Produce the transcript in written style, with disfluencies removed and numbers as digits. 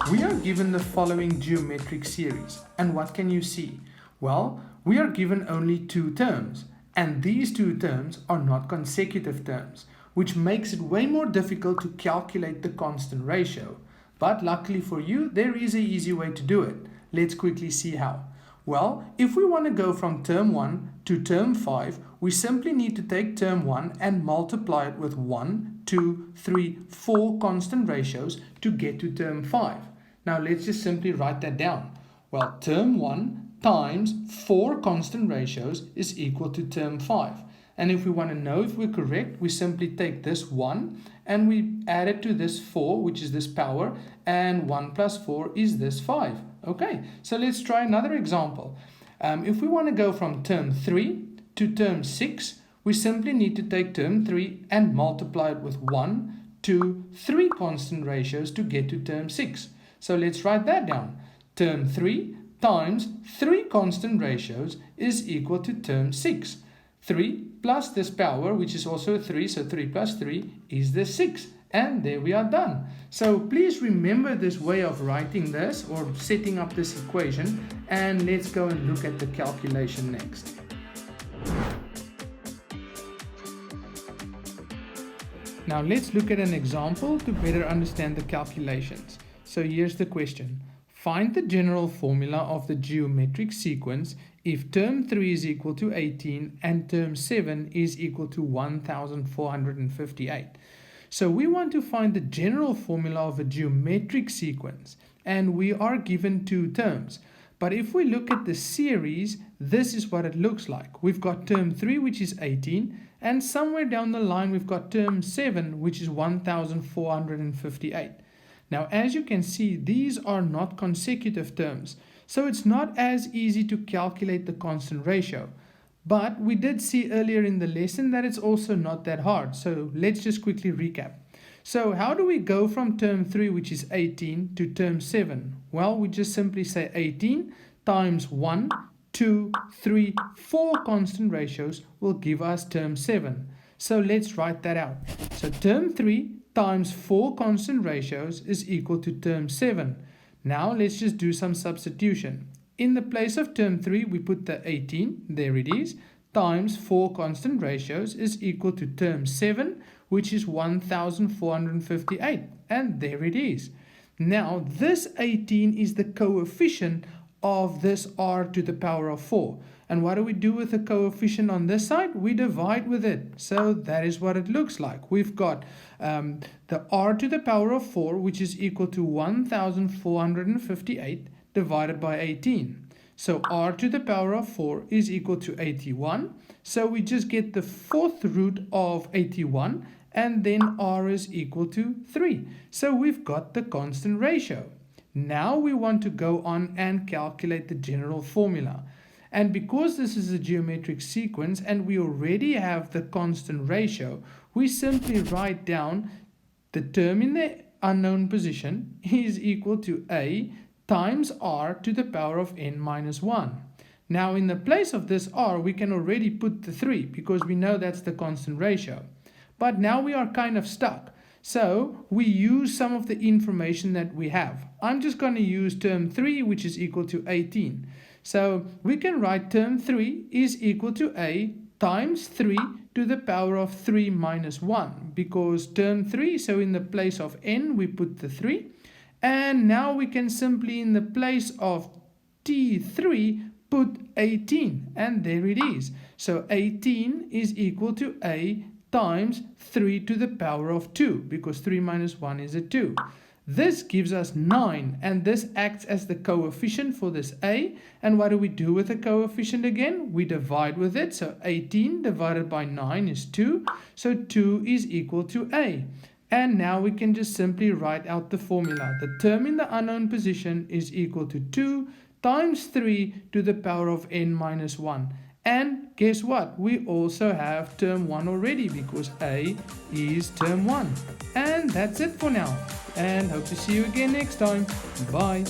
We are given the following geometric series, and what can you see? Well, we are given only two terms, and these two terms are not consecutive terms, which makes it way more difficult to calculate the constant ratio. But luckily for you, there is an easy way to do it. Let's quickly see how. Well, if we want to go from term 1 to term 5, we simply need to take term 1 and multiply it with 1, 2, 3, 4 constant ratios to get to term 5. Now let's just simply write that down. Well, term 1 times 4 constant ratios is equal to term 5. And if we want to know if we're correct, we simply take this 1 and we add it to this 4, which is this power, and 1 plus 4 is this 5. Okay, so let's try another example. If we want to go from term 3 to term 6, we simply need to take term 3 and multiply it with 1, 2, 3 constant ratios to get to term 6. So let's write that down. Term 3 times 3 constant ratios is equal to term 6. 3 plus this power, which is also 3, so 3 plus 3 is the 6. And there we are done. So please remember this way of writing this or setting up this equation, and let's go and look at the calculation next. Now let's look at an example to better understand the calculations. So here's the question. Find the general formula of the geometric sequence if term 3 is equal to 18 and term 7 is equal to 1458. So we want to find the general formula of a geometric sequence, and we are given two terms. But if we look at the series, this is what it looks like. We've got term 3, which is 18, and somewhere down the line we've got term 7, which is 1458. Now, as you can see, these are not consecutive terms, so it's not as easy to calculate the constant ratio. But we did see earlier in the lesson that it's also not that hard, so let's just quickly recap. So how do we go from term 3, which is 18, to term 7? Well, we just simply say 18 times 1, 2, 3, 4 constant ratios will give us term 7. So let's write that out. So term 3 times 4 constant ratios is equal to term 7. Now let's just do some substitution. In the place of term 3, we put the 18, there it is, times 4 constant ratios is equal to term 7, which is 1458. And there it is. Now this 18 is the coefficient of this r to the power of 4. And what do we do with the coefficient on this side? We divide with it. So that is what it looks like. We've got the r to the power of 4, which is equal to 1458 divided by 18. So r to the power of 4 is equal to 81. So we just get the fourth root of 81, and then r is equal to 3. So we've got the constant ratio. Now we want to go on and calculate the general formula. And because this is a geometric sequence and we already have the constant ratio, we simply write down the term in the unknown position is equal to a times r to the power of n minus 1. Now in the place of this r, we can already put the 3 because we know that's the constant ratio. But now we are kind of stuck. So we use some of the information that we have. I'm just going to use term 3, which is equal to 18. So we can write term 3 is equal to a times 3 to the power of 3 minus 1, because term 3, so in the place of n, we put the 3. And now we can simply, in the place of t3, put 18, and there it is. So 18 is equal to a times 3 to the power of 2, because 3 minus 1 is a 2. This gives us 9, and this acts as the coefficient for this a. And what do we do with the coefficient again? We divide with it. So 18 divided by 9 is 2. So 2 is equal to a. And now we can just simply write out the formula. The term in the unknown position is equal to 2 times 3 to the power of n minus 1. And guess what? We also have term 1 already because a is term 1. And that's it for now. And hope to see you again next time. Bye.